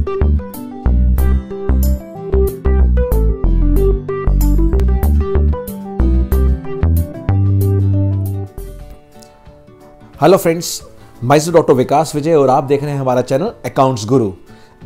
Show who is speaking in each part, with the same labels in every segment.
Speaker 1: Hello friends, मैं doctor विकास विजय और आप देख रहे हैं हमारा channel accounts Guru.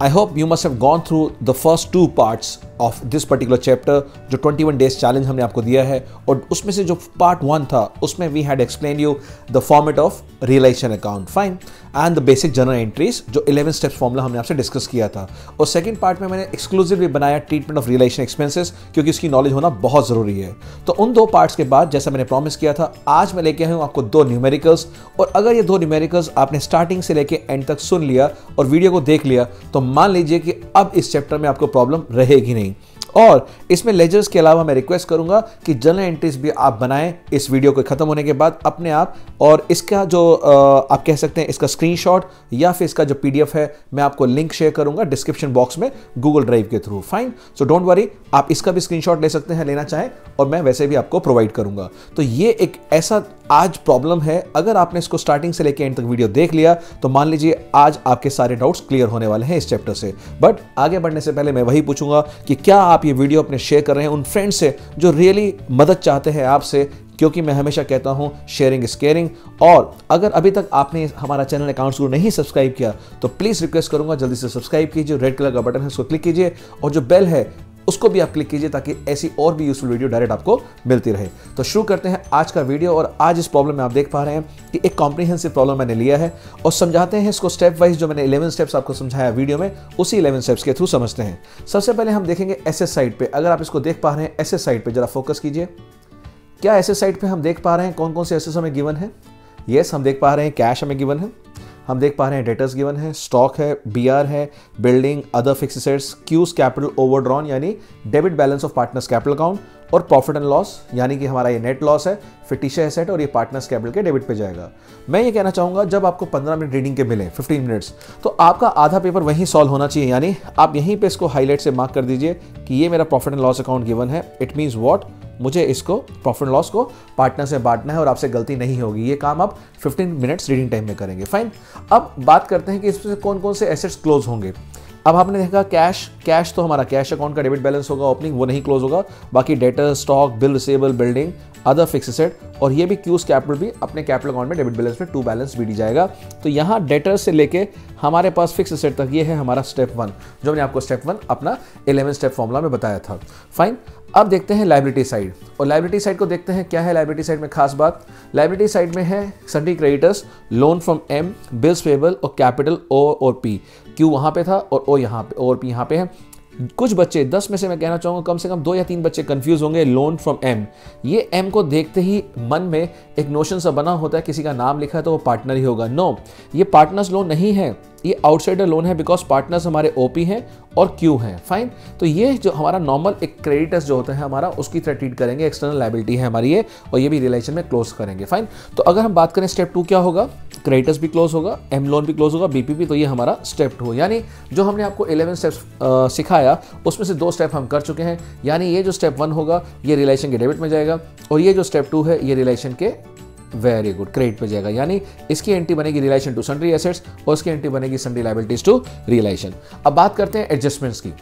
Speaker 1: I hope you must have gone through the first 2 parts of this particular chapter, जो 21 डेज चैलेंज हमने आपको दिया है। और उसमें से जो पार्ट 1 था उसमें we had explain you the format of realisation account, fine, and the basic journal entries, जो 11 स्टेप्स फॉर्मूला हमने आपसे डिस्कस किया था। और सेकंड पार्ट में मैंने एक्सक्लूसिवली बनाया ट्रीटमेंट ऑफ रियलाइजेशन एक्सपेंसेस, क्योंकि इसकी नॉलेज होना बहुत जरूरी है। तो उन 2 पार्ट्स के बाद, जैसा मैंने प्रॉमिस किया था, आज मैं लेके आया हूं आपको 2 न्यूमेरिकल्स। और अगर ये 2 न्यूमेरिकल्स आपने स्टार्टिंग से लेके एंड तक सुन लिया और वीडियो को देख लिया, तो मान लीजिए कि अब इस चैप्टर में आपको प्रॉब्लम रहेगी नहीं। और इसमें लेजर्स के अलावा मैं रिक्वेस्ट करूंगा कि जर्नल एंट्रीज भी आप बनाएं इस वीडियो के खत्म होने के बाद अपने आप। और इसका जो आप कह सकते हैं इसका स्क्रीनशॉट या फिर इसका जो पीडीएफ है, मैं आपको लिंक शेयर करूंगा डिस्क्रिप्शन बॉक्स में गूगल ड्राइव के through, fine. So don't worry, आप इसका भी स्क्रीनशॉट ले सकते हैं लेना चाहें, और मैं वैसे भी आपको प्रोवाइड करूंगा। तो ये एक ऐसा आज प्रॉब्लम है, अगर आपने इसको स्टार्टिंग से लेकर एंड तक वीडियो देख लिया तो मान लीजिए आज आपके सारे डाउट्स क्लियर होने वाले हैं इस चैप्टर से। बट आगे बढ़ने से पहले मैं वही पूछूंगा कि क्या आप ये वीडियो अपने शेयर कर रहे हैं उन फ्रेंड्स से जो रियली मदद चाहते हैं आपसे, क्योंकि मैं हमेशा कहता हूं शेयरिंग इज केयरिंग। और अगर अभी तक आपने हमारा चैनल अकाउंट्स गुरु नहीं सब्सक्राइब किया तो प्लीज रिक्वेस्ट करूंगा जल्दी से सब्सक्राइब कीजिए, रेड कलर का बटन है उसको क्लिक कीजिए, और जो बेल है उसको भी आप क्लिक कीजिए, ताकि ऐसी और भी यूजफुल वीडियो डायरेक्ट आपको मिलती रहे। तो शुरू करते हैं आज का वीडियो। और आज इस प्रॉब्लम में आप देख पा रहे हैं कि एक कॉम्प्रिहेंसिव प्रॉब्लम मैंने लिया है, और समझाते हैं इसको स्टेप वाइज। जो मैंने 11 स्टेप्स आपको समझाया वीडियो में, उसी 11 स्टेप्स के थ्रू समझते हैं। सबसे पहले हम देखेंगे एसेट साइड पे। अगर आप इसको देख पा रहे हैं एसेट साइड पे जरा फोकस कीजिए। क्या एसेट साइड पे हम देख पा रहे हैं कौन कौन से एसेट्स हमें गिवन है? यस, हम देख पा रहे हैं कैश हमें गिवन है, हम देख पा रहे हैं डेटर्स गिवन है, स्टॉक है, बीआर है, बिल्डिंग, अदर फिक्स्ड एसेट्स, क्यूज कैपिटल ओवरड्रॉन यानी debit balance of partners capital account, और प्रॉफिट एंड लॉस यानी कि हमारा ये नेट लॉस है, फिक्टिशियस एसेट, और ये पार्टनर्स कैपिटल के डेबिट पे जाएगा। मैं ये कहना चाहूंगा जब आपको 15 मिनट रीडिंग के मिले, 15 मिनट्स, तो आपका आधा पेपर वहीं सॉल्व होना चाहिए। यानी आप यहीं पे इसको हाईलाइट से मार्क कर दीजिए कि ये मेरा profit and loss account given है। इट मींस व्हाट, मुझे इसको प्रॉफिट एंड लॉस को पार्टनर से बांटना है और आपसे गलती नहीं होगी। ये काम आप 15 मिनट्स रीडिंग टाइम में करेंगे, फाइन। अब बात करते हैं कि इसमें कौन कौन से एसेट्स क्लोज होंगे। अब आपने देखा कैश तो हमारा कैश अकाउंट का डेबिट बैलेंस होगा, ओपनिंग वो नहीं क्लोज होगा। बाकी debtor, stock, bill receivable, building, other fixed asset, और ये भी क्यूज कैपिटल भी अपने कैपिटल अकाउंट में डेबिट बैलेंस में टू बैलेंस बीडी जाएगा। तो यहाँ डेटर से लेके हमारे पास फिक्स्ड एसेट तक ये है हमारा स्टेप 1, जो मैंने आपको स्टेप 1 अपना 11 स्टेप फॉर्मूला में बताया था, फाइन। अब देखते हैं लायबिलिटी साइड, और लायबिलिटी साइड को देखते हैं क्या है लायबिलिटी साइड में खास बात। लायबिलिटी साइड में है sundry creditors, loan from M, bills payable और कैपिटल ओ और पी। क्यू वहां पे था और ओ यहाँ पे, और पी यहाँ पे है। कुछ बच्चे 10 में से मैं कहना चाहूँगा कम से कम 2 या 3 बच्चे कंफ्यूज होंगे लोन फ्रॉम एम। ये एम को देखते ही मन में एक नोशन सा बना होता है किसी का नाम लिखा है तो वो पार्टनर ही होगा। नो, ये पार्टनर्स लोन नहीं है, ये आउटसाइडर लोन है, बिकॉज पार्टनर्स हमारे ओपी हैं और क्यू हैं, फाइन। तो ये जो हमारा नॉर्मल एक क्रेडिटर्स जो होता है हमारा, उसकी तरह ट्रीट करेंगे, एक्सटर्नल लायबिलिटी है हमारी ये, और ये भी रिलेशन में क्लोज करेंगे, फाइन। तो अगर हम बात करें स्टेप 2 क्या होगा, क्रेडिटर्स भी क्लोज होगा, एम लोन भी क्लोज होगा, बीपीपी, तो ये हमारा स्टेप 2। यानी जो हमने आपको 11 स्टेप्स सिखाया उसमें से 2 स्टेप हम कर चुके हैं। यानी ये जो स्टेप 1 होगा ये रिलेशन के डेबिट में जाएगा, और ये जो स्टेप 2 है ये रिलेशन के वेरी गुड क्रेडिट पे जाएगा। यानी इसकी एंट्री बनेगी रिलेशन टू सन्ड्री एसेट्स और इसकी एंट्री बनेगी सन्ड्री लायबिलिटीज टू रिलेशन। अब बात करते हैं एडजस्टमेंट्स की।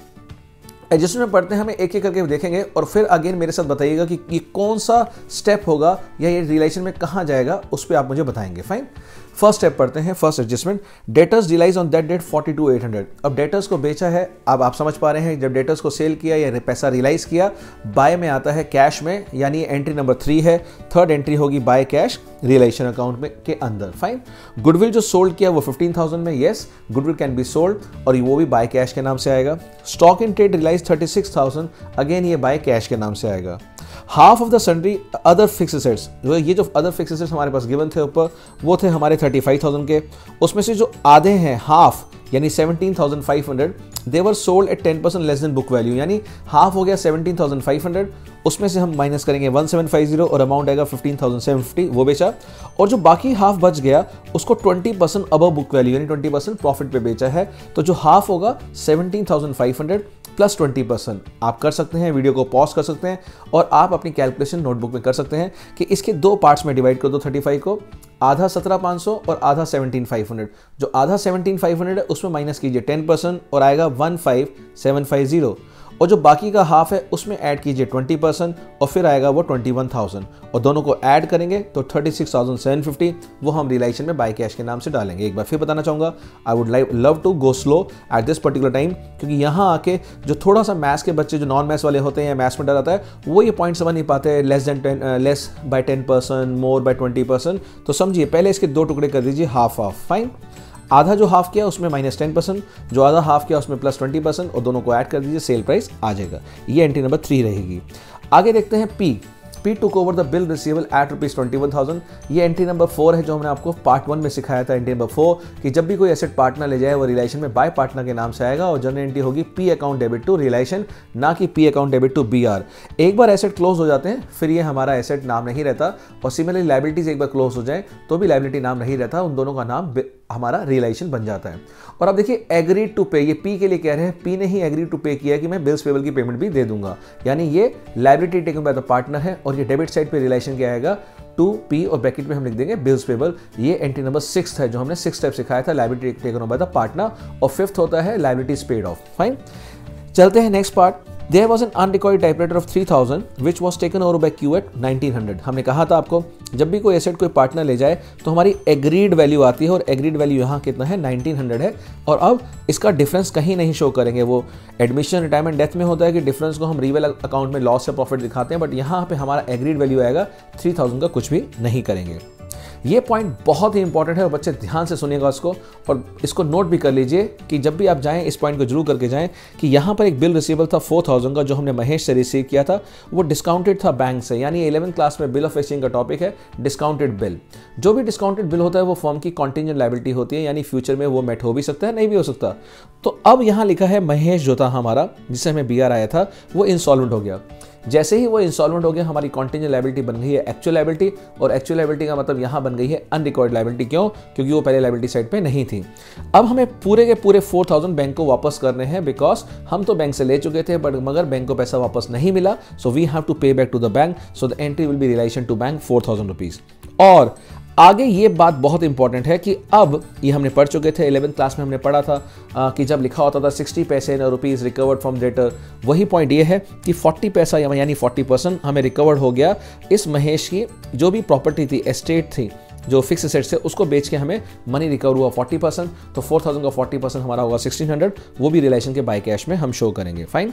Speaker 1: एडजस्टमेंट पढ़ते हैं, हमें एक एक करके देखेंगे, और फिर अगेन मेरे साथ बताइएगा कि ये कौन सा स्टेप होगा या ये रिलेशन में कहाँ जाएगा, उस पर आप मुझे बताएंगे, फाइन। फर्स्ट स्टेप पढ़ते हैं, फर्स्ट एडजस्टमेंट, डेटर्स डिलाइज ऑन दैट डेट 42,800। अब डेटर्स को बेचा है, अब आप समझ पा रहे हैं जब डेटर्स को सेल किया या पैसा रिलाइज किया, बाय में आता है कैश में, यानी एंट्री नंबर 3 है। थर्ड एंट्री होगी बाय कैश रिलेशन अकाउंट में के अंदर, फाइन। गुडविल जो सोल्ड किया वो 15,000 में, yes goodwill can be sold, और वो भी बाय कैश के नाम से आएगा। Stock in trade realise 36,000, again ये बाय कैश के नाम से आएगा। Half of the sundry other fixed assets, ये जो अदर फिक्स्ड एसेट्स हमारे पास गिवन थे ऊपर, वो थे हमारे 35,000 के। उसमें से जो आधे हैं हाफ यानी 17,500, they were sold at 10% less than book value, यानी हाफ हो गया 17,500, उसमें से हम माइनस करेंगे 1750 और अमाउंट आएगा 15,750, वो बेचा। और जो बाकी हाफ बच गया उसको 20% अबव बुक वैल्यू यानी 20% प्रॉफिट पे बेचा है। तो जो हाफ होगा 17,500 प्लस 20%। आप कर सकते हैं, वीडियो को पॉज कर सकते हैं और आप अपनी कैलकुलेशन नोटबुक में कर सकते हैं कि इसके 2 पार्ट्स में डिवाइड कर दो 35 को। आधा 17,500 और आधा 17,500। जो आधा 17,500 है उसमें माइनस कीजिए 10% और आएगा 15,750, और जो बाकी का हाफ है उसमें ऐड कीजिए 20% और फिर आएगा वो 21,000, और दोनों को ऐड करेंगे तो 36,750 वो हम रियलाइजेशन में बाय कैश के नाम से डालेंगे। एक बार फिर बताना चाहूँगा, I would love to go slow at this particular time, क्योंकि यहाँ आके जो थोड़ा सा मैथ्स के बच्चे जो नॉन मैथ्स वाले होते हैं या मैथ्स में डर आता है वो ये पॉइंट समझ नहीं पाते, लेस बाय 10%, मोर बाय 20%। तो समझिए पहले इसके दो टुकड़े कर दीजिए, हाफ हाफ, फाइन। आधा जो हाफ किया उसमें माइनस 10%, जो आधा हाफ किया उसमें प्लस 20%, और दोनों को ऐड कर दीजिए, सेल प्राइस आ जाएगा। ये एंट्री नंबर 3 रहेगी। आगे देखते हैं P took over the bill receivable at ₹21,000। ये एंट्री नंबर 4 है जो हमने आपको पार्ट 1 में सिखाया था। एंट्री नंबर 4 कि जब भी कोई एसेट पार्टनर ले जाए वो रियलाइजेशन में बाय पार्टनर के नाम से आएगा, और जनरल एंट्री होगी P account debit to realisation, ना कि P account debit to BR। एक बार एसेट क्लोज हो जाते हैं फिर ये हमारा एसेट नाम नहीं रहता, और सिमिलरली लायबिलिटीज एक बार क्लोज हो जाए तो भी लायबिलिटी नाम नहीं रहता, उन दोनों का नाम हमारा रियलाइजेशन बन जाता है। और अब देखिए एग्रीड टू पे, ये पी के लिए कह रहे हैं, पी ने ही एग्रीड टू पे किया कि मैं बिल्स पेबल की पेमेंट भी दे दूंगा, यानी ये liability taken by the partner है, और ये डेबिट साइड पे रियलाइजेशन क्या आएगा, टू पी, और ब्रैकेट में हम लिख देंगे बिल्स पेबल। ये एंट्री नंबर 6 है जो हमने 6 स्टेप सिखाया था, liability taken by the partner, और 5th होता है लायबिलिटीज पेड ऑफ। फाइन, चलते हैं next part. There was an unrecorded typewriter of 3,000 which was taken over by Q at 1,900। हमने कहा था आपको जब भी कोई एसेट कोई पार्टनर ले जाए तो हमारी एग्रीड वैल्यू आती है, और एग्रीड वैल्यू यहाँ कितना है 1,900 है, और अब इसका डिफरेंस कहीं नहीं शो करेंगे। वो एडमिशन, रिटायरमेंट, डेथ में होता है कि डिफरेंस को हम रिवेल अकाउंट में लॉस या प्रॉफिट दिखाते हैं, बट यहाँ पे हमारा एग्रीड वैल्यू आएगा 3,000 का, कुछ भी नहीं करेंगे। ये पॉइंट बहुत ही इंपॉर्टेंट है और बच्चे ध्यान से सुनिएगा उसको, और इसको नोट भी कर लीजिए कि जब भी आप जाएं इस पॉइंट को जरूर करके जाएं कि यहाँ पर एक बिल रिसीवेबल था 4,000 का जो हमने महेश से रिसीव किया था, वो डिस्काउंटेड था बैंक से, यानी 11th क्लास में बिल ऑफ एक्सचेंज का टॉपिक है डिस्काउंटेड बिल। जो भी डिस्काउंटेड बिल होता है वो फर्म की कॉन्टिजेंट लायबिलिटी होती है, यानी फ्यूचर में वो मेट हो भी सकता है, नहीं भी हो सकता। तो अब यहाँ लिखा है महेश जो था हमारा, जिससे हमें BR आया था, वो इंसॉल्वेंट हो गया। जैसे ही वो इंसॉल्वेंट हो गया हमारी कॉन्टिजेंट लायबिलिटी बन गई है एक्चुअल लायबिलिटी, और एक्चुअल लायबिलिटी का मतलब यहाँ बन गई है अनरिकॉर्डेड लायबिलिटी। क्यों? क्योंकि वो पहले लायबिलिटी साइड पे नहीं थी। अब हमें पूरे के पूरे 4,000 बैंक को वापस करने हैं, बिकॉज हम तो बैंक से ले चुके थे बट मगर बैंक को पैसा वापस नहीं मिला, so we have to pay back to the bank, so the entry will be realisation to bank 4,000 rupees. और आगे ये बात बहुत इंपॉर्टेंट है कि अब ये हमने पढ़ चुके थे, 11th क्लास में हमने पढ़ा था कि जब लिखा होता था 60 पैसे न रुपीज़ रिकवर्ड फ्रॉम डेटर, वही पॉइंट ये है कि 40 पैसा यानी 40% हमें रिकवर्ड हो गया इस महेश की जो भी प्रॉपर्टी थी, एस्टेट थी, जो फिक्स एसेट्स है, उसको बेच के हमें मनी रिकवर हुआ 40%। तो 4,000 का 40% हमारा होगा 1,600, वो भी रिलेशन के बाय कैश में हम शो करेंगे। Fine,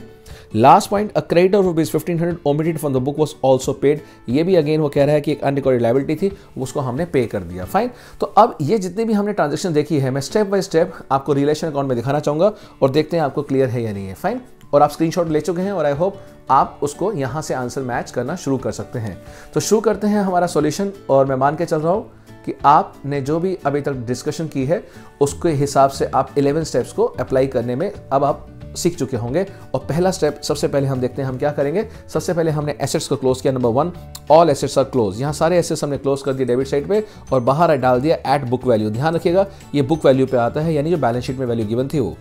Speaker 1: last point, a creditor of ₹1,500 omitted from the book was also paid. ये भी अगेन वो कह रहा है कि एक अनरिकॉर्डेड लायबिलिटी थी, उसको हमने पे कर दिया। फाइन, तो अब ये जितने भी हमने ट्रांजेक्शन देखी है मैं स्टेप बाय स्टेप आपको रिलेशन अकाउंट में दिखाना चाहूंगा, और देखते हैं आपको क्लियर है या नहीं है। फाइन, और आप स्क्रीनशॉट ले चुके हैं और आई होप आप उसको यहां से आंसर मैच करना शुरू कर सकते हैं। तो शुरू करते हैं हमारा सॉल्यूशन, और मैं मान के चल रहा हूं कि आपने जो भी अभी तक डिस्कशन की है उसके हिसाब से आप 11 स्टेप्स को अप्लाई करने में अब आप सीख चुके होंगे। और पहला स्टेप सबसे पहले हम देखते हैं हम क्या करेंगे। सबसे पहले हमने एसेट्स को क्लोज किया। Number 1, all assets are close. यहाँ सारे एसेट्स हमने क्लोज कर दिए डेबिट साइड पे, और बाहर डाल दिया एट बुक वैल्यू। ध्यान रखिएगा ये बुक वैल्यू पे आता है, यानी जो बैलेंस शीट में वैल्यू गिवन थी वो।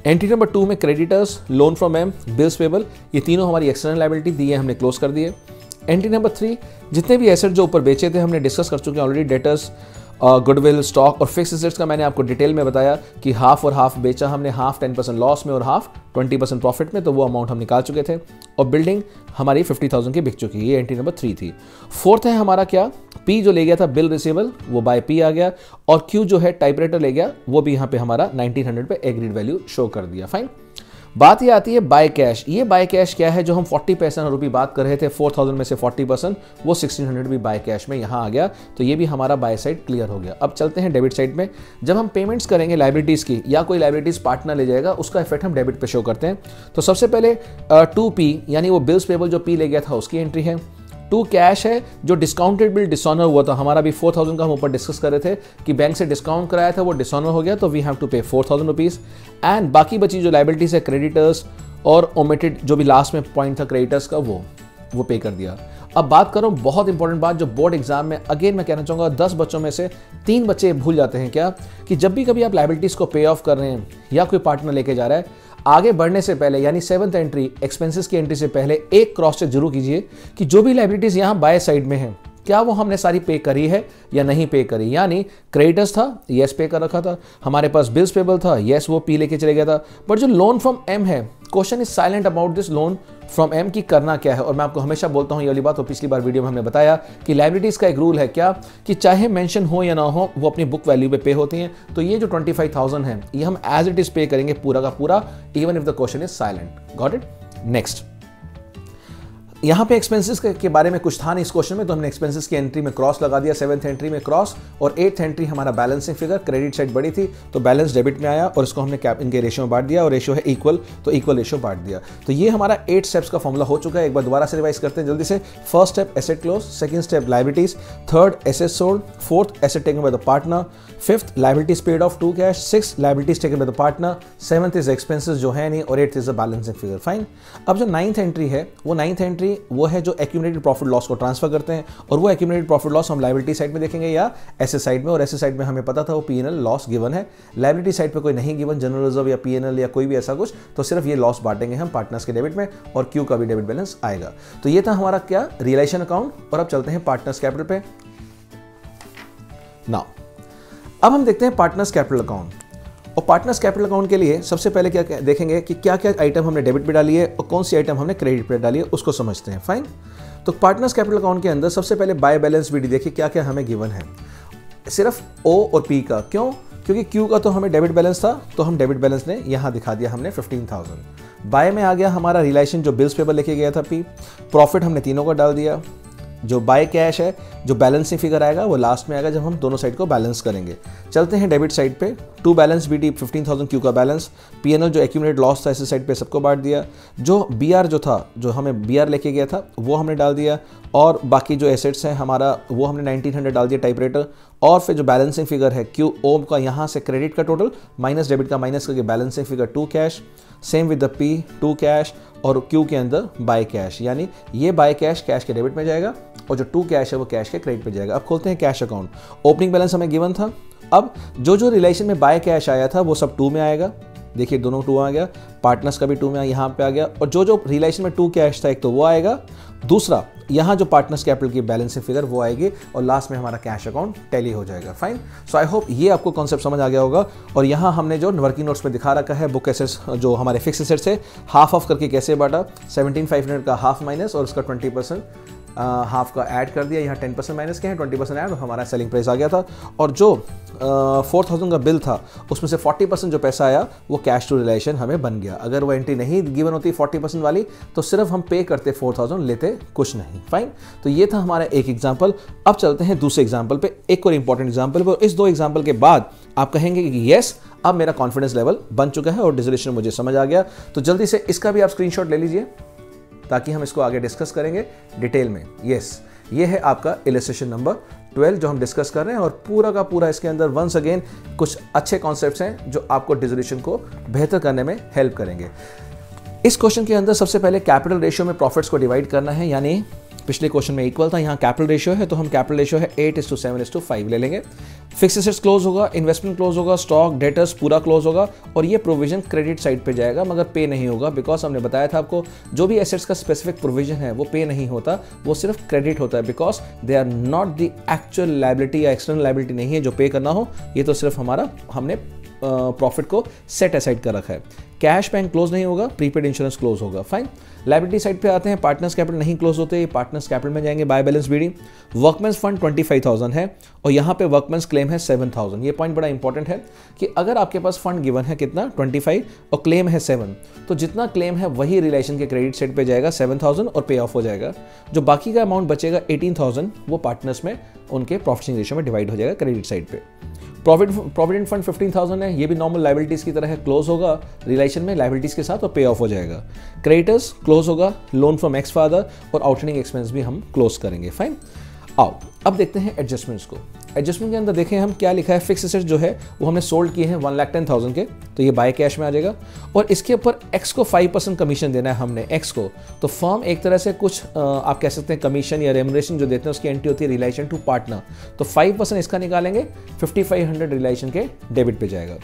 Speaker 1: एंट्री नंबर 2 में creditors, loan from M, bills payable, ये तीनों हमारी एक्सटर्नल लायबिलिटी दी है, हमने क्लोज कर दिए। एंट्री नंबर 3, जितने भी एसेट जो ऊपर बेचे थे हमने डिस्कस कर चुके हैं ऑलरेडी, डेटर्स, गुडविल, स्टॉक और फिक्स एसेट्स का मैंने आपको डिटेल में बताया कि हाफ और हाफ बेचा हमने, हाफ 10% लॉस में और हाफ 20% प्रॉफिट में, तो वो अमाउंट हम निकाल चुके थे। और बिल्डिंग हमारी 50,000 की बिक चुकी है, ये एंट्री नंबर 3 थी। 4th है हमारा क्या, पी जो ले गया था बिल रिसीवेबल, वो बाय पी आ गया, और क्यू जो है टाइपराइटर ले गया, वो भी यहाँ पे हमारा 1900 पे एग्रीड वैल्यू शो कर दिया। फाइन, बात ये आती है बाय कैश। ये बाय कैश क्या है, जो हम 40 पैसा रुपये बात कर रहे थे, 4,000 में से 40%, वो 1,600 भी बाय कैश में यहाँ आ गया, तो ये भी हमारा बाय साइड क्लियर हो गया। अब चलते हैं डेबिट साइड में। जब हम पेमेंट्स करेंगे लायबिलिटीज़ की, या कोई लायबिलिटीज़ पार्टनर ले जाएगा, उसका इफेक्ट हम डेबिट पे शो करते हैं। तो सबसे पहले 2P यानी वो बिल्स पेबल जो P ले गया था उसकी एंट्री है। 2 कैश है, जो डिस्काउंटेड बिल डिसऑनर हुआ था हमारा, भी 4,000 का हम ऊपर डिस्कस कर रहे थे कि बैंक से डिस्काउंट कराया था, वो डिसऑनर हो गया, तो वी हैव टू पे 4,000 रुपीज़। एंड बाकी बची जो लायबिलिटीज है, क्रेडिटर्स और ओमिटेड जो भी लास्ट में पॉइंट था क्रेडिटर्स का, वो पे कर दिया। अब बात करूं बहुत इंपॉर्टेंट बात, जो बोर्ड एग्जाम में अगेन मैं कहना चाहूँगा 10 बच्चों में से 3 बच्चे भूल जाते हैं क्या, कि जब भी कभी आप लायबिलिटीज़ को पे ऑफ कर रहे हैं या कोई पार्टनर लेके जा रहा है, आगे बढ़ने से पहले यानी 7th एंट्री एक्सपेंसेस की एंट्री से पहले एक क्रॉस चेक जरूर कीजिए कि जो भी लायबिलिटीज़ यहाँ बाय साइड में है क्या वो हमने सारी पे करी है या नहीं पे करी। यानी क्रेडिटर्स था, यस पे कर रखा था, हमारे पास बिल्स पेबल था, यस वो पी लेके चले गया था। बट जो लोन फ्रॉम एम है, question is silent about this loan from M की करना क्या है। और मैं आपको हमेशा बोलता हूं ये वाली बात, और पिछली बार वीडियो में हमने बताया कि लायबिलिटीज का एक रूल है क्या, कि चाहे मेंशन हो या ना हो वो अपनी बुक वैल्यू पे होती हैं। तो ये जो 25,000 है ये हम एज इट इज पे करेंगे पूरा का पूरा, even if the question is silent. Got it. Next, यहाँ पे एक्सपेंसेस के बारे में कुछ था नहीं इस क्वेश्चन में, तो हमने एक्सपेंसेस की एंट्री में क्रॉस लगा दिया, 7th एंट्री में क्रॉस, और 8th एंट्री हमारा बैलेंसिंग फिगर, क्रेडिट साइड बड़ी थी तो बैलेंस डेबिट में आया, और इसको हमने कैप इनके रेशियो में बांट दिया, और रेशियो है इक्वल तो इक्वल रेशियो बांट दिया। तो ये हमारा 8 स्टेप्स का फॉर्मूला हो चुका है। एक बार दोबारा से रिवाइज करते हैं जल्दी से। First step asset close, second step liabilities, third asset sold, fourth asset taken by the partner, fifth liabilities paid off to cash, sixth liabilities taken by the partner, seventh is expenses जो है नहीं, और 8th is the balancing figure. Fine. अब जो 9th entry है वो 9th entry वो है जो एक्यूमुलेटेड प्रॉफिट लॉस को ट्रांसफर करते हैं, और वो एक्यूमुलेटेड प्रॉफिट लॉस हम लायबिलिटी साइड में देखेंगे या एसेट साइड में। और एसेट साइड में हमें पता था वो पीएनएल लॉस गिवन है, लायबिलिटी साइड पे कोई नहीं गिवन, जनरल रिजर्व या पीएनएल या कोई भी ऐसा कुछ, तो सिर्फ ये लॉस बांटेंगे हम पार्टनर्स के डेबिट में, और क्यू का भी डेबिट बैलेंस आएगा। तो ये था हमारा क्या, रियलाइजेशन अकाउंट। और अब चलते हैं पार्टनर्स कैपिटल पे। नाउ अब हम देखते हैं पार्टनर्स कैपिटल अकाउंट। और पार्टनर्स कैपिटल अकाउंट के लिए सबसे पहले क्या देखेंगे कि क्या क्या आइटम हमने डेबिट पे डाली है और कौन सी आइटम हमने क्रेडिट पे डाली है, उसको समझते हैं। फाइन। तो पार्टनर्स कैपिटल अकाउंट के अंदर सबसे पहले बाय बैलेंस बीडी देखिए क्या क्या हमें गिवन है, सिर्फ ओ और पी का। क्यों? क्योंकि क्यू का तो हमें डेबिट बैलेंस था, तो हम डेबिट बैलेंस ने यहां दिखा दिया हमने 15,000। बाय में आ गया हमारा रिलेशन जो बिल्स पेबल लेके गया था पी, प्रॉफिट हमने तीनों का डाल दिया। जो बाय कैश है, जो बैलेंसिंग फिगर आएगा वो लास्ट में आएगा जब हम दोनों साइड को बैलेंस करेंगे। चलते हैं डेबिट साइड पे, टू बैलेंस बीडी 15,000 क्यू का बैलेंस, पीएनएल जो एक्यूमुलेटेड लॉस था इस साइड पे सबको बांट दिया, जो बीआर जो था जो हमें बीआर लेके गया था वो हमने डाल दिया, और बाकी जो एसेट्स हैं हमारा वो हमने 1900 डाल दिया टाइपराइटर। और फिर जो बैलेंसिंग फिगर है क्यू ओ का, यहाँ से क्रेडिट का टोटल माइनस डेबिट का माइनस करके balancing figure 2 cash, same with the P 2 cash, और क्यू के अंदर बाय कैश, यानी ये बाय कैश कैश के डेबिट में जाएगा, और जो 2 कैश है वो कैश के क्रेडिट पे जाएगा। अब खोलते हैं कैश अकाउंट। ओपनिंग बैलेंस हमें गिवन था। अब जो जो रिलेशन में बाय कैश आया था वो सब 2 में आएगा, देखिए दोनों 2 आ गया, पार्टनर्स का भी 2 में यहाँ पे आ गया, और जो जो रिलेशन में 2 कैश था एक तो वो आएगा, दूसरा यहाँ जो पार्टनर्स कैपिटल की बैलेंसिंग फिगर वो आएगी, और लास्ट में हमारा कैश अकाउंट टैली हो जाएगा। फाइन। सो आई होप ये आपको कॉन्सेप्ट समझ आ गया होगा। और यहाँ हमने जो वर्किंग नोट्स में दिखा रखा है बुक एसेट्स जो हमारे फिक्स एसेट्स है, हाफ ऑफ करके कैसे बांटा, 17,500 का हाफ माइनस और उसका 20% हाफ का ऐड कर दिया, यहाँ 10% माइनस के हैं, 20% ऐड, और हमारा सेलिंग प्राइस आ गया था। और जो 4,000 का बिल था उसमें से 40% जो पैसा आया वो कैश टू रिलेशन हमें बन गया। अगर वो एंट्री नहीं गिवन होती 40% वाली तो सिर्फ हम पे करते 4,000, लेते कुछ नहीं। फाइन। तो ये था हमारा एक एग्जाम्पल। अब चलते हैं दूसरे एग्जाम्पल पे, एक और इंपॉर्टेंट एग्जाम्पल पे। इस 2 एग्जाम्पल के बाद आप कहेंगे कि यस अब मेरा कॉन्फिडेंस लेवल बन चुका है और डिसोल्यूशन मुझे समझ आ गया। तो जल्दी से इसका भी आप स्क्रीनशॉट ले लीजिए ताकि हम इसको आगे डिस्कस करेंगे डिटेल में। यस, ये है आपका इलस्ट्रेशन नंबर 12 जो हम डिस्कस कर रहे हैं, और पूरा का पूरा इसके अंदर वंस अगेन कुछ अच्छे कॉन्सेप्ट्स हैं जो आपको डिसोल्यूशन को बेहतर करने में हेल्प करेंगे। इस क्वेश्चन के अंदर सबसे पहले कैपिटल रेशियो में प्रॉफिट्स को डिवाइड करना है, यानी पिछले क्वेश्चन में इक्वल था, यहाँ कैपिटल रेशियो है तो हम कैपिटल रेशियो है 8:7:5 ले लेंगे। फिक्स एसेट्स क्लोज होगा, इन्वेस्टमेंट क्लोज होगा, स्टॉक डेटर्स पूरा क्लोज होगा, और ये प्रोविजन क्रेडिट साइड पे जाएगा मगर पे नहीं होगा, बिकॉज हमने बताया था आपको जो भी एसेट्स का स्पेसिफिक प्रोविजन है वो पे नहीं होता, वो सिर्फ क्रेडिट होता है, because they are not the actual liability या एक्सटर्नल लायबिलिटी नहीं है जो पे करना हो, ये तो सिर्फ हमारा हमने प्रॉफिट को सेट असाइड कर रखा है। कैश बैंक क्लोज नहीं होगा, प्रीपेड इंश्योरेंस क्लोज होगा। फाइन। लायबिलिटी साइड पे आते हैं, पार्टनर्स कैपिटल नहीं क्लोज होते, ये पार्टनर्स कैपिटल में जाएंगे, by balance BD. Workmen's fund 25,000 है और यहाँ पे वर्कमेंस क्लेम है 7,000। ये पॉइंट बड़ा इंपॉर्टेंट है कि अगर आपके पास फंड गिवन है कितना 25 और क्लेम है 7, तो जितना क्लेम है वही रिलेशन के क्रेडिट साइड पे जाएगा 7,000 और पे ऑफ हो जाएगा। जो बाकी का अमाउंट बचेगा 18,000 वो पार्टनर्स में उनके प्रॉफिट शेयरिंग रेशियो में डिवाइड हो जाएगा क्रेडिट साइड पे। प्रोविडेंट फंड 15,000 है, ये भी नॉर्मल लायबिलिटीज की तरह है, क्लोज होगा रिलेशन में लायबिलिटीज के साथ और पे ऑफ हो जाएगा। क्रेडिटर्स क्लोज होगा, लोन फ्रॉम एक्स फादर और आउटस्टैंडिंग एक्सपेंस भी हम क्लोज करेंगे। फाइन। आओ अब देखते हैं एडजस्टमेंट्स को। एडजस्टमेंट के अंदर देखें हम क्या लिखा है, फिक्स एसेट्स जो है वो हमने सोल्ड किए हैं 1,10,000 के, तो ये बाय कैश में आ जाएगा, और इसके ऊपर एक्स को 5% कमीशन देना है हमने एक्स को। तो फर्म एक तरह से कुछ आप कह सकते हैं कमीशन या रेमुनरेशन जो देते हैं उसकी एंट्री होती है रिलेशन टू पार्टनर, तो 5% इसका निकालेंगे, 5,500 रिलेशन के डेबिट पे जाएगा।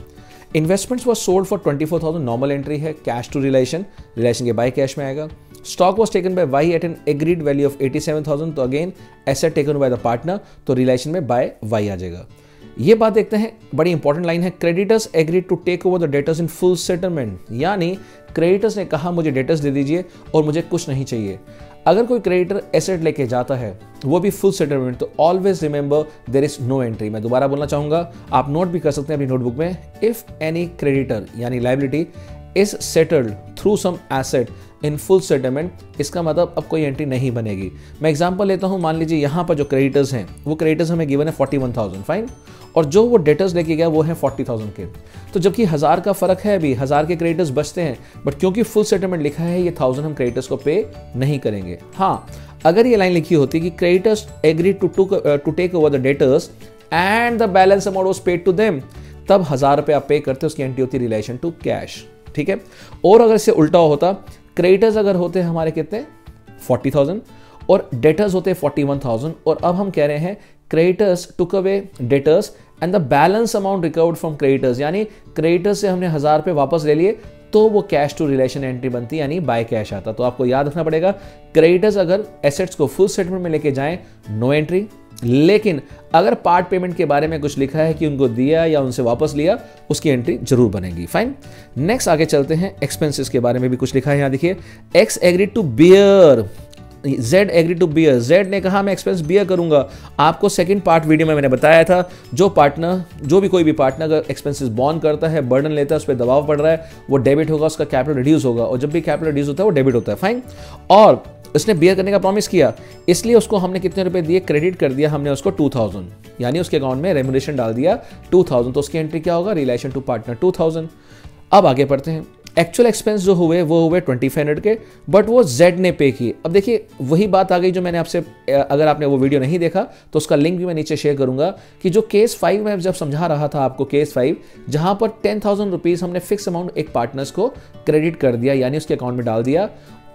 Speaker 1: Investments was sold for 24,000 normal entry है, कैश टू रिलेशन, रिलेशन के बाय कैश में आएगा। Stock was taken by Y at an agreed value of 87,000, तो अगेन asset taken by the partner, तो रिलेशन में बाय वाई आ जाएगा। ये बात देखते हैं, बड़ी इंपॉर्टेंट लाइन है, creditors agreed to take over the debtors in full settlement, यानी क्रेडिटर्स ने कहा मुझे डेटर्स दे दीजिए और मुझे कुछ नहीं चाहिए। अगर कोई क्रेडिटर एसेट लेके जाता है वो भी फुल सेटलमेंट, तो always remember there is no entry. मैं दोबारा बोलना चाहूंगा, आप नोट भी कर सकते हैं अपनी नोटबुक में, इफ एनी क्रेडिटर यानी liability is settled through some asset in full settlement, इसका मतलब अब कोई एंट्री नहीं बनेगी। मैं एग्जांपल लेता हूं, मान लीजिए यहाँ पर जो क्रेडिटर्स हैं वो क्रेडिटर्स हमें गिवन है 41,000, फाइन, और जो वो डेटर्स लेके गया वो है 40,000 के, तो जबकि 1000 का फर्क है, अभी 1000 के क्रेडिटर्स बचते हैं, बट क्योंकि फुल सेटलमेंट लिखा है ये 1000 हम क्रेडिटर्स को पे नहीं करेंगे। हाँ, अगर ये लाइन लिखी होती कि creditors agree to take over the debtors and the balance amount was paid to them, तब 1000 रुपये आप पे करते, उसकी एंट्री होती रिलेशन टू कैश, ठीक है। और अगर इससे उल्टा होता, क्रेडिटर्स अगर होते हमारे कितने 40,000 और डेटर्स होते 41,000, और अब हम कह रहे हैं creditors took away debtors and the balance amount recovered from creditors, यानी क्रेडिटर्स से हमने 1000 रुपये वापस ले लिए, तो वो कैश टू रिलेशन एंट्री बनती, यानी बाय कैश आता। तो आपको याद रखना पड़ेगा, क्रेडिटर्स अगर एसेट्स को फुल सेटलमेंट में लेके जाएं, नो एंट्री, लेकिन अगर पार्ट पेमेंट के बारे में कुछ लिखा है कि उनको दिया या उनसे वापस लिया, उसकी एंट्री जरूर बनेगी, फाइन। नेक्स्ट आगे चलते हैं, एक्सपेंसेस के बारे में भी कुछ लिखा है, यहाँ देखिए, X agreed to bear, Z agree to bear, Z ने कहा मैं एक्सपेंस बियर करूंगा। आपको सेकंड पार्ट वीडियो में मैंने बताया था, जो भी कोई भी पार्टनर अगर एक्सपेंसेस बॉर्न करता है, बर्डन लेता है, उस पर दबाव पड़ रहा है, वो डेबिट होगा, उसका कैपिटल रिड्यूस होगा, और जब भी कैपिटल रिड्यूस होता है वो डेबिट होता है, फाइन। और उसने बियर करने का प्रॉमिस किया, इसलिए उसको हमने कितने रुपए दिए, क्रेडिट कर दिया हमने उसको 2000, यानी उसके अकाउंट में रेम्यूनरेशन डाल दिया 2000, तो उसकी एंट्री क्या होगा, रिलेशन टू पार्टनर 2000। अब आगे पढ़ते हैं, एक्चुअल एक्सपेंस जो हुए वो हुए 2500 के, बट वो Z ने पे किए। अब देखिए वही बात आ गई जो मैंने आपसे, अगर आपने वो वीडियो नहीं देखा तो उसका लिंक भी मैं नीचे शेयर करूंगा, कि जो केस 5 में जब समझा रहा था आपको, केस 5 जहां पर 10,000 रुपीज हमने फिक्स अमाउंट एक पार्टनर्स को क्रेडिट कर दिया, यानी उसके अकाउंट में डाल दिया।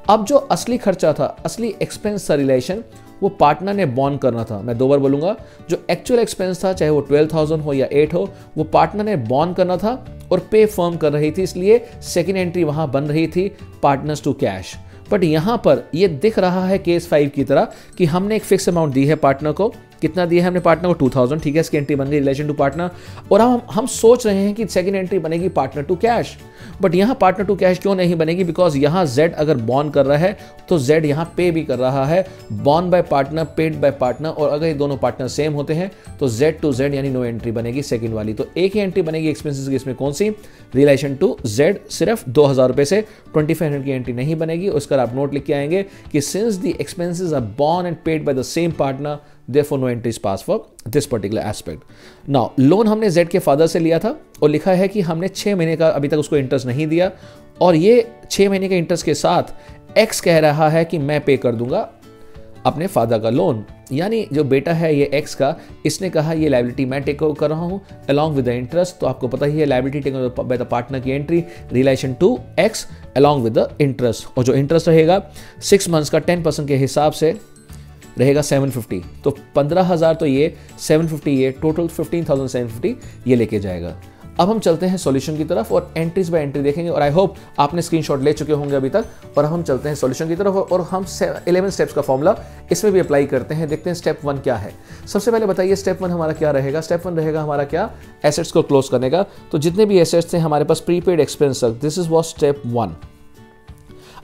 Speaker 1: अब जो असली खर्चा था, असली एक्सपेंस था रिलेशन, वो पार्टनर ने बॉन्ड करना था। मैं 2 बार बोलूंगा, जो एक्चुअल एक्सपेंस था, चाहे वो 12,000 हो या 8 हो, वो पार्टनर ने बॉन्ड करना था और पे फर्म कर रही थी, इसलिए सेकेंड एंट्री वहां बन रही थी पार्टनर्स टू कैश। बट यहां पर ये दिख रहा है केस 5 की तरह कि हमने एक फिक्स अमाउंट दी है पार्टनर को, कितना दिया है हमने पार्टनर को 2000, ठीक है, इसकी एंट्री बन गई रिलेशन टू पार्टनर, और हम सोच रहे हैं कि सेकंड एंट्री बनेगी पार्टनर टू कैश। बट यहां पार्टनर टू कैश क्यों नहीं बनेगी, बिकॉज यहां Z अगर बॉन्ड कर रहा है तो Z यहां पे भी कर रहा है, bond by partner, paid by partner, और अगर ये दोनों पार्टनर सेम होते हैं तो Z टू Z यानी नो एंट्री बनेगी सेकंड वाली। तो एक ही एंट्री बनेगी एक्सपेंसेस की, इसमें कौन सी, रिलेशन टू Z, सिर्फ 2000 रुपए से 2500 की एंट्री नहीं बनेगी। उसका आप नोट लिख के आएंगे कि सिंस द एक्सपेंसेस आर बॉन्ड and paid by the same partner, therefore no entry is passed for this particular aspect. Now loan हमने Z के फादर से लिया था और लिखा है कि हमने 6 महीने का अभी तक उसको इंटरेस्ट नहीं दिया, और ये 6 महीने के इंटरेस्ट के साथ X कह रहा है कि मैं पे कर दूंगा अपने फादर का लोन, यानी जो बेटा है ये X का, इसने कहा ये लायबिलिटी मैं टेक ओवर कर रहा हूँ अलॉन्ग विद द इंटरेस्ट। तो आपको पता ही है liability take over by the partner की entry relation to X along with the interest, और जो इंटरेस्ट रहेगा 6 मंथ्स का 10% के हिसाब से रहेगा 750, तो 15,000 तो ये 750, ये टोटल 15,750 ये लेके जाएगा। अब हम चलते हैं सॉल्यूशन की तरफ और एंट्रीज बाय एंट्री देखेंगे, और आई होप आपने स्क्रीनशॉट ले चुके होंगे अभी तक। और हम चलते हैं सॉल्यूशन की तरफ और हम 11 स्टेप्स का फॉर्मूला इसमें भी अप्लाई करते हैं, देखते हैं स्टेप 1 क्या है। सबसे पहले बताइए स्टेप 1 हमारा क्या रहेगा। स्टेप 1 रहेगा हमारा क्या, एसेट्स को क्लोज करने का। तो जितने भी एसेट्स थे हमारे पास प्रीपेड एक्सपेंस तक, दिस इज वॉट स्टेप 1।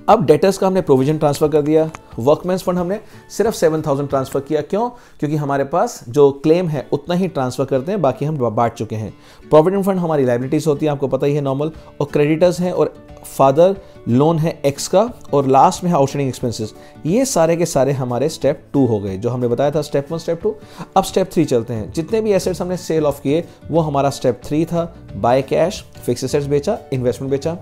Speaker 1: अब डेटर्स का हमने प्रोविजन ट्रांसफर कर दिया, वर्कमैन्स फंड हमने सिर्फ 7,000 ट्रांसफर किया, क्यों, क्योंकि हमारे पास जो क्लेम है उतना ही ट्रांसफर करते हैं, बाकी हम बांट चुके हैं। प्रोविडेंट फंड हमारी लायबिलिटीज होती है, आपको पता ही है नॉर्मल, और क्रेडिटर्स हैं, और फादर लोन है X का, और लास्ट में है आउटस्टैंडिंग एक्सपेंसेस। ये सारे के सारे हमारे स्टेप 2 हो गए, जो हमने बताया था स्टेप 1 स्टेप 2। अब स्टेप 3 चलते हैं। जितने भी एसेट्स हमने सेल ऑफ किए वो हमारा स्टेप 3 था, बाय कैश, फिक्स एसेट्स बेचा, इन्वेस्टमेंट बेचा,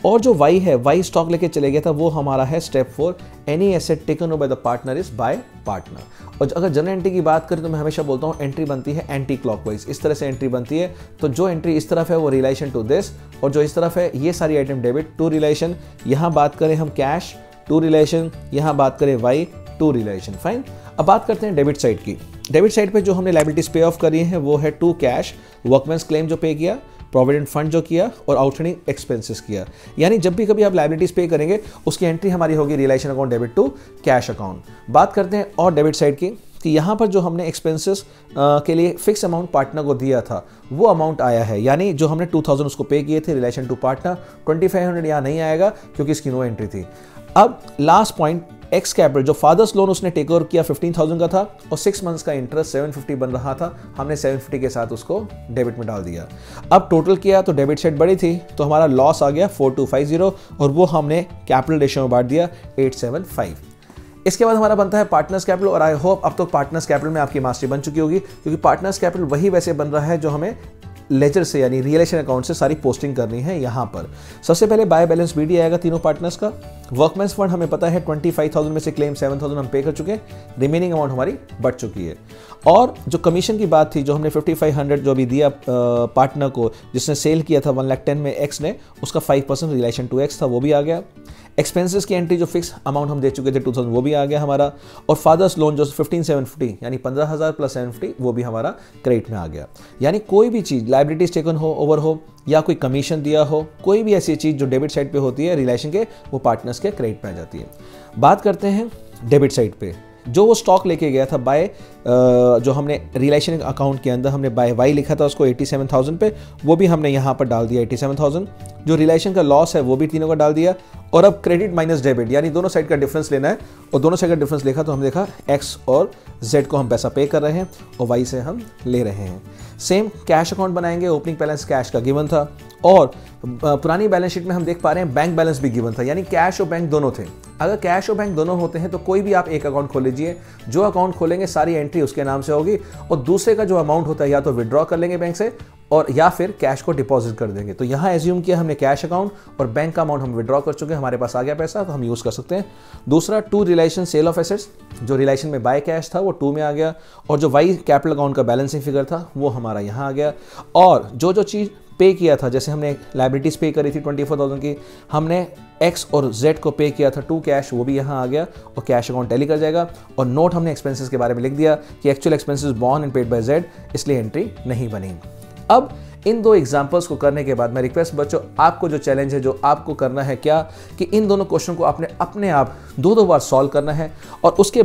Speaker 1: और जो वाई है, वाई स्टॉक लेके चले गया था, वो हमारा है step 4, any asset taken over by the partner is by partner. और अगर जनरल एंट्री की बात करें तो मैं हमेशा बोलता हूँ एंट्री बनती है एंटी क्लॉकवाइज, इस तरह से एंट्री बनती है। तो जो एंट्री इस तरफ है वो रिलेशन टू दिस, और जो इस तरफ है ये सारी आइटम डेबिट टू रिलेशन। यहाँ बात करें हम कैश टू रिलेशन, यहाँ बात करें वाई टू रिलेशन, फाइन। अब बात करते हैं डेबिट साइड की। डेबिट साइड पे जो हमने लायबिलिटीज पे ऑफ करी है वो है टू कैश, वर्कमैन्स क्लेम जो पे किया, प्रोविडेंट फंड जो किया और आउटस्टैंडिंग एक्सपेंसेस किया। यानी जब भी कभी आप लायबिलिटीज पे करेंगे उसकी एंट्री हमारी होगी realisation account debit to cash account. बात करते हैं और डेबिट साइड की, कि यहाँ पर जो हमने एक्सपेंसेस के लिए फिक्स अमाउंट पार्टनर को दिया था वो अमाउंट आया है, यानी जो हमने 2000 उसको पे किए थे रिलेशन टू पार्टनर, 2500 यहाँ नहीं आएगा क्योंकि इसकी नो एंट्री थी। अब लास्ट पॉइंट, एक्स कैपिटल जो फादर्स लोन उसने टेक ओवर किया 15,000 का था और 6 मंथ्स का इंटरेस्ट 750 बन रहा था, हमने 750 के साथ उसको डेबिट में डाल दिया। अब टोटल किया तो डेबिट साइड बड़ी थी तो हमारा लॉस आ गया 4250 और वो हमने कैपिटल रेशियो में बांट दिया 875। इसके बाद हमारा बनता है पार्टनर्स कैपिटल, और आई होप अब तो पार्टनर्स कैपिटल में आपकी मास्टरी बन चुकी होगी, क्योंकि पार्टनर्स कैपिटल वही वैसे बन रहा है जो हमें लेजर से यानी रियलाइजेशन अकाउंट से सारी पोस्टिंग करनी है। यहाँ पर सबसे पहले बाय बैलेंस बीडी आएगा तीनों पार्टनर्स का। वर्कमैन्स फंड हमें पता है 25,000 में से क्लेम 7,000 हम पे कर चुके हैं, रिमेनिंग अमाउंट हमारी बढ़ चुकी है। और जो कमीशन की बात थी जो हमने 5500 जो अभी दिया पार्टनर को जिसने सेल किया था 1,10,000 में एक्स ने, उसका 5% रिलेशन टू एक्स था वो भी आ गया। एक्सपेंसेस की एंट्री जो फिक्स अमाउंट हम दे चुके थे 2000 वो भी आ गया हमारा, और फादर्स लोन जो 15,750 यानी 15,000 प्लस 750 वो भी हमारा क्रेडिट में आ गया। यानी कोई भी चीज़ लाइबिलिटीज टेकन हो ओवर हो या कोई कमीशन दिया हो, कोई भी ऐसी चीज़ जो डेबिट साइड पे होती है रिलेशन के, वो पार्टनर्स के क्रेडिट में आ जाती है। बात करते हैं डेबिट साइड पे, जो वो स्टॉक लेके गया था बाय जो हमने रिलेशन अकाउंट के अंदर हमने बाय वाई लिखा था उसको 87,000 पे, वो भी हमने यहाँ पर डाल दिया 87,000। जो रिलेशन का लॉस है वो भी तीनों का डाल दिया। और अब क्रेडिट माइनस डेबिट यानी दोनों साइड का डिफरेंस लेना है, और दोनों साइड का डिफरेंस देखा तो हम देखा एक्स और जेड को हम पैसा पे कर रहे हैं और वाई से हम ले रहे हैं। सेम कैश अकाउंट बनाएंगे, ओपनिंग बैलेंस कैश का गिवन था, और पुरानी बैलेंस शीट में हम देख पा रहे हैं बैंक बैलेंस भी गिवन था, यानी कैश और बैंक दोनों थे। अगर कैश और बैंक दोनों होते हैं तो कोई भी आप एक अकाउंट खोल लीजिए, जो अकाउंट खोलेंगे सारी एंट्री उसके नाम से होगी, और दूसरे का जो अमाउंट होता है या तो विड्रॉ कर लेंगे बैंक से और या फिर कैश को डिपॉजिट कर देंगे। तो यहाँ एज्यूम किया हमने कैश अकाउंट और बैंक का अमाउंट हम विड्रॉ कर चुके हैं, हमारे पास आ गया पैसा तो हम यूज़ कर सकते हैं। दूसरा to relation sale of assets, जो रिलेशन में बाय कैश था वो 2 में आ गया, और जो वाई कैपिटल अकाउंट का बैलेंसिंग फिगर था वो हमारा यहाँ आ गया। और जो जो चीज़ पे किया था, जैसे हमने लाइबिलिटीज पे करी थी 24,000 की, हमने एक्स और जेड को पे किया था 2 कैश, वो भी यहाँ आ गया और कैश अकाउंट टैली कर जाएगा। और नोट हमने एक्सपेंसेस के बारे में लिख दिया कि actual expenses born and paid bye Z, इसलिए एंट्री नहीं बनी। अब इन दो एग्जाम्पल्स को करने के बाद मैं रिक्वेस्ट बच्चों आपको जो चैलेंज है जो आपको करना है क्या कि इन दोनों क्वेश्चन को आपने अपने आप 2-2 बार सॉल्व करना है, और उसके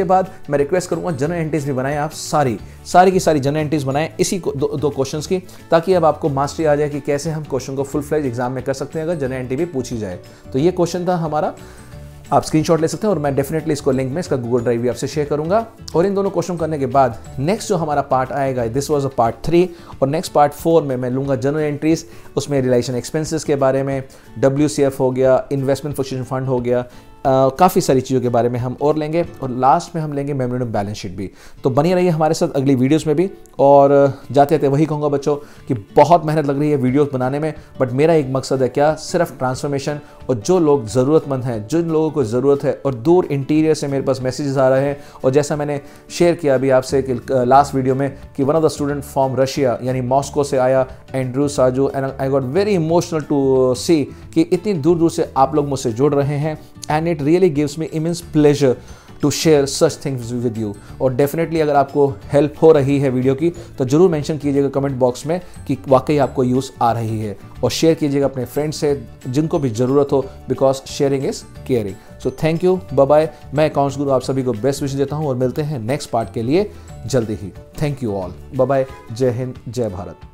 Speaker 1: बाद मैं रिक्वेस्ट करूंगा जनरल एंट्रीज भी बनाएं, आप सारी की सारी जनरल एंट्रीज बनाएं इसी दो क्वेश्चंस की, ताकि अब आपको मास्टरी आ जाए कि कैसे हम क्वेश्चन को फुल फ्लेज एग्जाम में कर सकते हैं अगर जनरल एंट्री भी पूछी जाए। तो ये क्वेश्चन था हमारा, आप स्क्रीनशॉट ले सकते हैं और मैं डेफिनेटली इसको लिंक में इसका गूगल ड्राइव भी आपसे शेयर करूंगा। और इन दोनों क्वेश्चन करने के बाद नेक्स्ट जो हमारा पार्ट आएगा, दिस वाज अ पार्ट 3, और नेक्स्ट पार्ट 4 में मैं लूंगा जनरल एंट्रीज, उसमें रिलेशन एक्सपेंसेस के बारे में, WCF हो गया, इन्वेस्टमेंट फ्लक्चुएशन फंड हो गया, काफ़ी सारी चीज़ों के बारे में हम और लेंगे, और लास्ट में हम लेंगे मेमोरेंडम बैलेंस शीट भी। तो बनी रहिए हमारे साथ अगली वीडियोस में भी, और जाते जाते वही कहूँगा बच्चों कि बहुत मेहनत लग रही है वीडियोस बनाने में, बट मेरा एक मकसद है क्या, सिर्फ ट्रांसफॉर्मेशन। और जो लोग ज़रूरतमंद हैं, जिन लोगों को ज़रूरत है, और दूर इंटीरियर से मेरे पास मैसेजेस आ रहे हैं, और जैसा मैंने शेयर किया अभी आपसे कि लास्ट वीडियो में कि one of the student from Russia यानी मॉस्को से आया, Andrew Saju, and I got very emotional to see कि इतनी दूर दूर से आप लोग मुझसे जुड़ रहे हैं, and it really gives me immense pleasure to share such things with you. और डेफिनेटली अगर आपको हेल्प हो रही है वीडियो की तो जरूर मेंशन कीजिएगा कमेंट बॉक्स में कि वाकई आपको यूज़ आ रही है, और शेयर कीजिएगा अपने फ्रेंड्स से जिनको भी ज़रूरत हो, because sharing is caring. So thank you, bye bye. मैं अकाउंट्स गुरु आप सभी को बेस्ट विश देता हूँ और मिलते हैं नेक्स्ट पार्ट के लिए जल्दी ही। Thank you all, bye bye, जय हिंद, जय भारत।